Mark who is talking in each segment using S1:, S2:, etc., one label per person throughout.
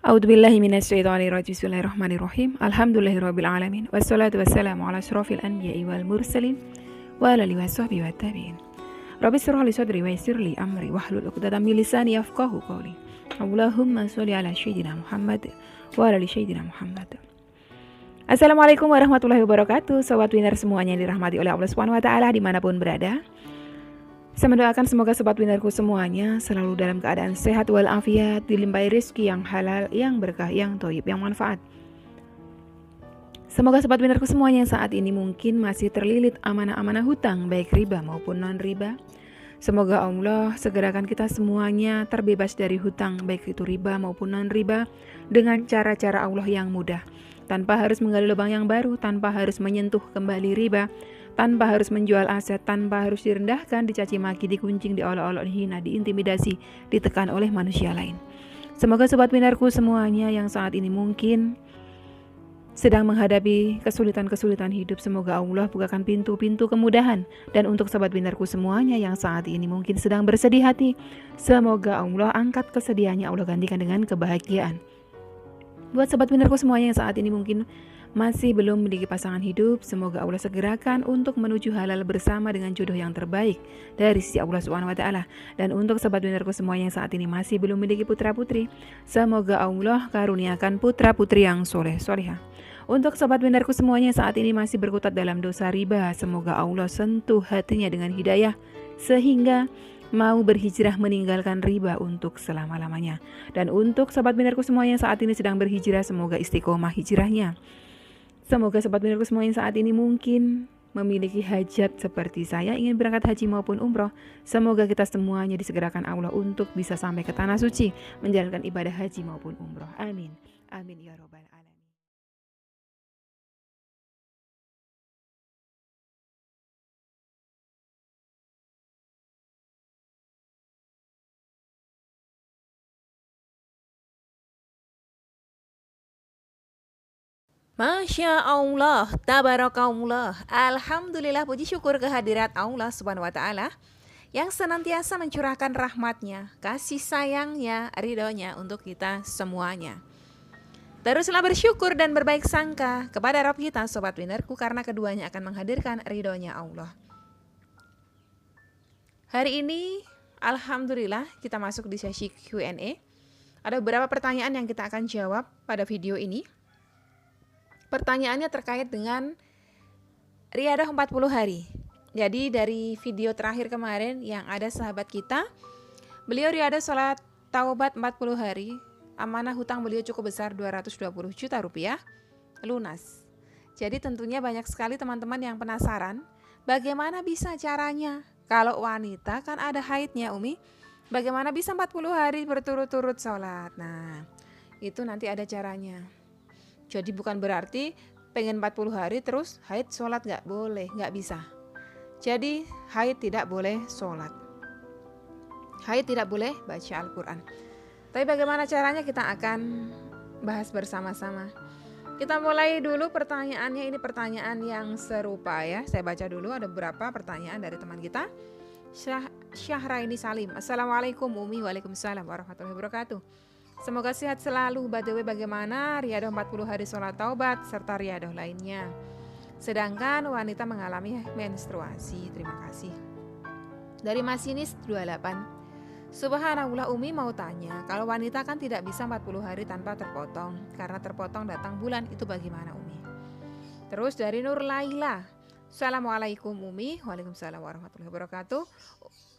S1: A'udzubillahi minasyaitonirrajim. Bismillahirrahmanirrahim. Alhamdulillahirabbil alamin. Wassalatu wassalamu ala asyrofil anbiya'i wal mursalin wa ala alihi washabbihi wattabi'in. Rabbi shrah li sadri wa yassir li amri wahlul 'uqdatam min lisani yafqahu qawli. Allahumma sholli ala sayyidina Muhammad wa ala ali sayyidina Muhammad. Assalamualaikum warahmatullahi wabarakatuh. Sobat Winner semuanya yang dirahmati oleh Allah Subhanahu wa taala dimanapun berada. Saya mendoakan semoga sobat winnerku semuanya selalu dalam keadaan sehat walafiat, dilimpahi rezeki yang halal, yang berkah, yang thayyib, yang manfaat. Semoga sobat winnerku semuanya yang saat ini mungkin masih terlilit amanah-amanah hutang, baik riba maupun non-riba. Semoga Allah segerakan kita semuanya terbebas dari hutang, baik itu riba maupun non-riba, dengan cara-cara Allah yang mudah. Tanpa harus menggali lubang yang baru, tanpa harus menyentuh kembali riba, tanpa harus menjual aset, tanpa harus direndahkan, dicaci maki, dikuncing, diolok-olok, dihina, diintimidasi, ditekan oleh manusia lain. Semoga sobat winnerku semuanya yang saat ini mungkin sedang menghadapi kesulitan-kesulitan hidup, semoga Allah bukakan pintu-pintu kemudahan. Dan untuk sobat winnerku semuanya yang saat ini mungkin sedang bersedih hati, semoga Allah angkat kesedihannya, Allah gantikan dengan kebahagiaan. Buat sobat winnerku semuanya yang saat ini mungkin masih belum memiliki pasangan hidup, semoga Allah segerakan untuk menuju halal bersama dengan jodoh yang terbaik dari sisi Allah Subhanahu wa taala. Dan untuk sobat winnerku semuanya yang saat ini masih belum memiliki putra-putri, semoga Allah karuniakan putra-putri yang soleh-solehah. Untuk sobat winnerku semuanya yang saat ini masih berkutat dalam dosa riba, semoga Allah sentuh hatinya dengan hidayah sehingga mau berhijrah meninggalkan riba untuk selama-lamanya. Dan untuk sobat winnerku semuanya yang saat ini sedang berhijrah, semoga istiqomah hijrahnya. Semoga sobat winnerku semuanya saat ini mungkin memiliki hajat seperti saya, ingin berangkat haji maupun umroh. Semoga kita semuanya disegerakan Allah untuk bisa sampai ke tanah suci, menjalankan ibadah haji maupun umroh. Amin. Amin ya robbal alamin.
S2: Masya Allah, tabarakallah, alhamdulillah, puji syukur kehadirat Allah Subhanahu wa taala yang senantiasa mencurahkan rahmatnya, kasih sayangnya, ridhonya untuk kita semuanya. Teruslah bersyukur dan berbaik sangka kepada Rabb kita, sobat winnerku, karena keduanya akan menghadirkan ridhonya Allah. Hari ini alhamdulillah kita masuk di sesi Q&A. Ada beberapa pertanyaan yang kita akan jawab pada video ini. Pertanyaannya terkait dengan riadah 40 hari. Jadi dari video terakhir kemarin yang ada sahabat kita, beliau riadah sholat taubat 40 hari, amanah hutang beliau cukup besar 220 juta rupiah, lunas. Jadi tentunya banyak sekali teman-teman yang penasaran, bagaimana bisa caranya? Kalau wanita kan ada haidnya Umi, bagaimana bisa 40 hari berturut-turut sholat? Nah, itu nanti ada caranya. Jadi bukan berarti pengen 40 hari terus haid sholat gak boleh, gak bisa. Jadi haid tidak boleh sholat, haid tidak boleh baca Al-Quran. Tapi bagaimana caranya kita akan bahas bersama-sama. Kita mulai dulu pertanyaannya, ini pertanyaan yang serupa ya. Saya baca dulu, ada beberapa pertanyaan dari teman kita. Syahraini Salim, Assalamualaikum Umi. Waalaikumsalam warahmatullahi wabarakatuh. Semoga sehat selalu. By the way, bagaimana riadah 40 hari sholat taubat serta riadah lainnya sedangkan wanita mengalami menstruasi? Terima kasih. Dari Masinis 28. Subhanallah, Umi mau tanya, kalau wanita kan tidak bisa 40 hari tanpa terpotong, karena terpotong datang bulan, itu bagaimana Umi? Terus dari Nur Laila, Assalamualaikum Umi. Waalaikumsalam warahmatullahi wabarakatuh.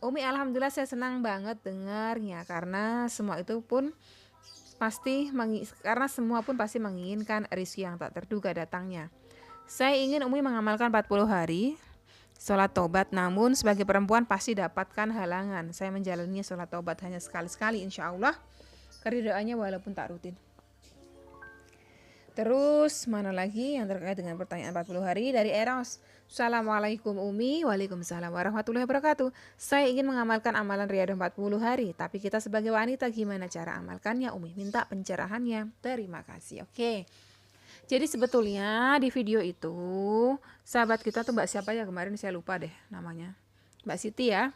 S2: Umi, alhamdulillah saya senang banget dengarnya, karena semua itu pun semua pun pasti menginginkan rezeki yang tak terduga datangnya. Saya ingin Umi mengamalkan 40 hari sholat taubat, namun sebagai perempuan pasti dapatkan halangan. Saya menjalaninya sholat taubat hanya sekali-sekali, insya Allah keridoannya walaupun tak rutin. Terus mana lagi yang terkait dengan pertanyaan 40 hari dari Eros. Assalamualaikum Umi. Waalaikumsalam warahmatullahi wabarakatuh. Saya ingin mengamalkan amalan riadah 40 hari, tapi kita sebagai wanita gimana cara amalkannya Umi? Minta pencerahannya. Terima kasih. Oke. Jadi sebetulnya di video itu sahabat kita tuh Mbak siapa ya kemarin, saya lupa deh namanya. Mbak Siti ya.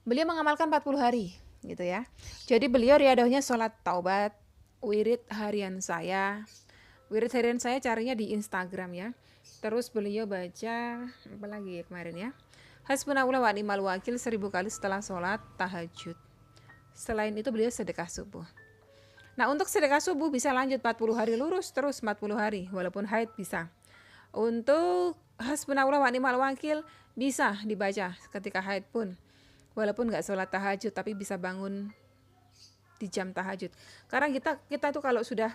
S2: Beliau mengamalkan 40 hari. gitu ya. Jadi beliau riadohnya sholat taubat, wirid harian saya. Wirid harian saya carinya di Instagram ya. Terus beliau baca apa lagi ya kemarin ya? Hasbunallah wa ni'mal wakil 1000 kali setelah sholat tahajud. Selain itu beliau sedekah subuh. Nah, untuk sedekah subuh bisa lanjut 40 hari lurus terus 40 hari walaupun haid bisa. Untuk hasbunallah wa ni'mal wakil bisa dibaca ketika haid pun. Walaupun nggak sholat tahajud tapi bisa bangun di jam tahajud. Karena kita tuh kalau sudah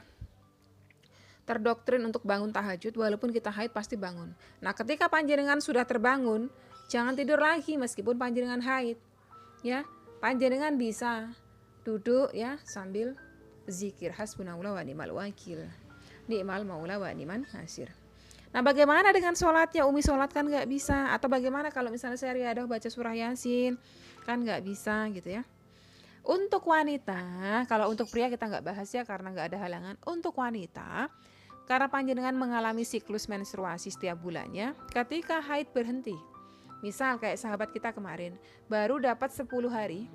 S2: terdoktrin untuk bangun tahajud, walaupun kita haid pasti bangun. Nah, ketika panjenengan sudah terbangun, jangan tidur lagi meskipun panjenengan haid. Ya, panjenengan bisa duduk ya sambil zikir hasbunallah wa ni'mal wakil. Ni'mal maula wa ni'man nasir. Nah, bagaimana dengan sholatnya? Umi sholat kan nggak bisa. Atau bagaimana kalau misalnya saya riadah baca surah Yasin, kan nggak bisa gitu ya. Untuk wanita, kalau untuk pria kita nggak bahas ya karena nggak ada halangan. Untuk wanita, karena panjenengan mengalami siklus menstruasi setiap bulannya, ketika haid berhenti, misal kayak sahabat kita kemarin, baru dapat 10 hari,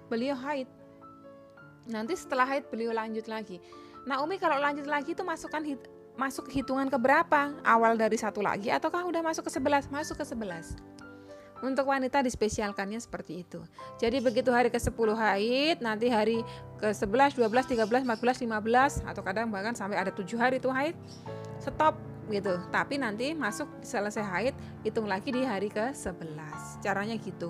S2: beliau haid. Nanti setelah haid beliau lanjut lagi. Nah, Umi kalau lanjut lagi itu masuk hitungan ke berapa? Awal dari 1 lagi ataukah udah masuk ke 11? Masuk ke 11. Untuk wanita dispesialkannya seperti itu. Jadi begitu hari ke-10 haid, nanti hari ke-11, 12, 13, 14, 15 atau kadang bahkan sampai ada 7 hari itu haid, stop gitu. Tapi nanti masuk selesai haid, hitung lagi di hari ke-11. Caranya gitu.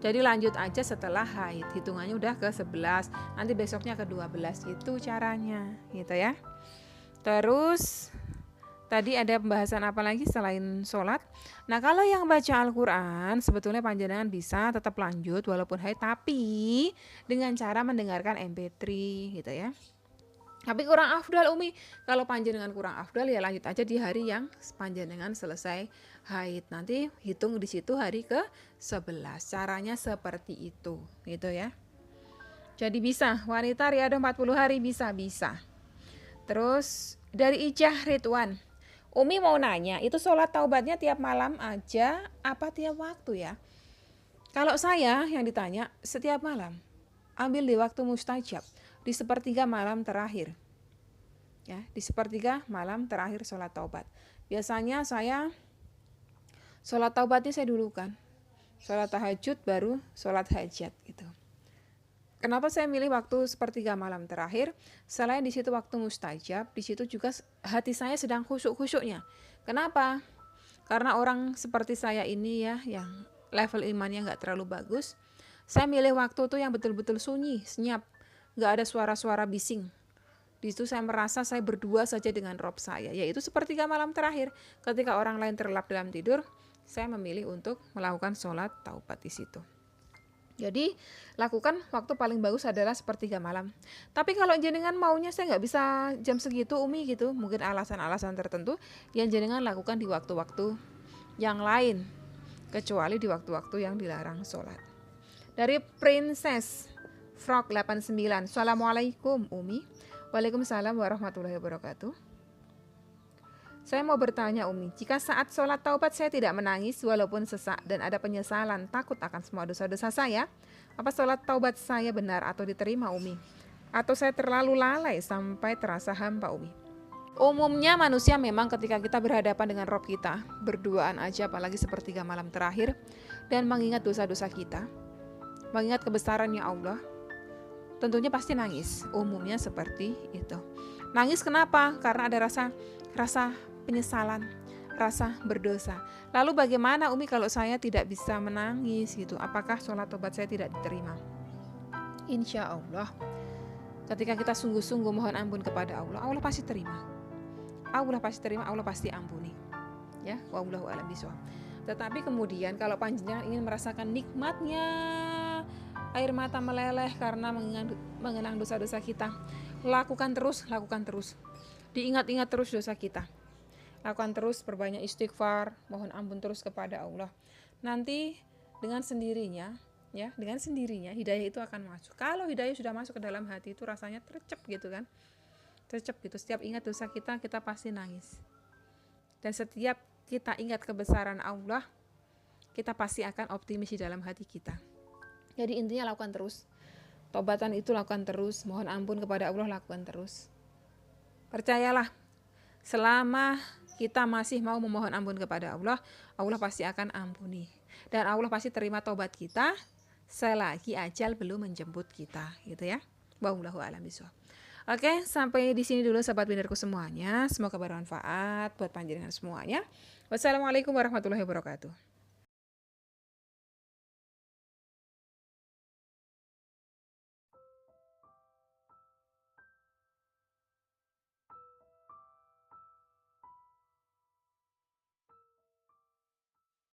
S2: Jadi lanjut aja setelah haid, hitungannya udah ke-11, nanti besoknya ke-12 gitu caranya, gitu ya. Terus tadi ada pembahasan apa lagi selain sholat? Nah, kalau yang baca Al-Quran sebetulnya panjenengan bisa tetap lanjut walaupun haid, tapi dengan cara mendengarkan MP3 gitu ya. Tapi kurang afdal Umi. Kalau panjenengan kurang afdal ya lanjut aja di hari yang panjenengan selesai haid. Nanti hitung di situ hari ke-11. Caranya seperti itu, gitu ya. Jadi bisa wanita riadah 40 hari bisa. Terus dari Ijah Ridwan, Umi mau nanya, itu sholat taubatnya tiap malam aja apa tiap waktu ya? Kalau saya yang ditanya setiap malam, ambil di waktu mustajab, di sepertiga malam terakhir. Ya, di sepertiga malam terakhir sholat taubat. Biasanya saya sholat taubatnya saya dulukan. Sholat tahajud baru sholat hajat gitu. Kenapa saya milih waktu sepertiga malam terakhir? Selain di situ waktu mustajab, di situ juga hati saya sedang khusyuk-khusyuknya. Kenapa? Karena orang seperti saya ini ya, yang level imannya nggak terlalu bagus, saya milih waktu tuh yang betul-betul sunyi, senyap, nggak ada suara-suara bising. Di situ saya merasa saya berdua saja dengan Rob saya, yaitu sepertiga malam terakhir. Ketika orang lain terlelap dalam tidur, saya memilih untuk melakukan sholat taubat di situ. Jadi lakukan waktu paling bagus adalah sepertiga malam. Tapi kalau jenengan maunya saya nggak bisa jam segitu Umi gitu, mungkin alasan-alasan tertentu, yang jenengan lakukan di waktu-waktu yang lain, kecuali di waktu-waktu yang dilarang sholat. Dari Princess Frog 89, Assalamualaikum Umi. Waalaikumsalam warahmatullahi wabarakatuh. Saya mau bertanya Umi, jika saat sholat taubat saya tidak menangis walaupun sesak dan ada penyesalan takut akan semua dosa-dosa saya, apa sholat taubat saya benar atau diterima Umi? Atau saya terlalu lalai sampai terasa hampa Umi? Umumnya manusia memang ketika kita berhadapan dengan Rob kita, berduaan aja apalagi sepertiga malam terakhir, dan mengingat dosa-dosa kita, mengingat kebesarannya Allah, tentunya pasti nangis. Umumnya seperti itu. Nangis kenapa? Karena ada rasa penyesalan, rasa berdosa. Lalu bagaimana Umi kalau saya tidak bisa menangis gitu? Apakah sholat taubat saya tidak diterima? Insya Allah, ketika kita sungguh-sungguh mohon ampun kepada Allah, Allah pasti terima. Allah pasti terima, Allah pasti ampuni. Ya, wallahu a'lam bishawab. Tetapi kemudian kalau panjenengan ingin merasakan nikmatnya air mata meleleh karena mengenang dosa-dosa kita, lakukan terus. Diingat-ingat terus dosa kita. Lakukan terus, perbanyak istighfar, mohon ampun terus kepada Allah. Nanti dengan sendirinya hidayah itu akan masuk. Kalau hidayah sudah masuk ke dalam hati itu rasanya tercep gitu kan. Tercep gitu. Setiap ingat dosa kita pasti nangis. Dan setiap kita ingat kebesaran Allah, kita pasti akan optimis di dalam hati kita. Jadi intinya lakukan terus. Taubatan itu lakukan terus, mohon ampun kepada Allah lakukan terus. Percayalah, selama kita masih mau memohon ampun kepada Allah, Allah pasti akan ampuni. Dan Allah pasti terima taubat kita selagi ajal belum menjemput kita, gitu ya. Wallahu a'lam bishawab. Oke, sampai di sini dulu sahabat binarku semuanya. Semoga bermanfaat buat panjenengan semuanya. Wassalamualaikum warahmatullahi wabarakatuh.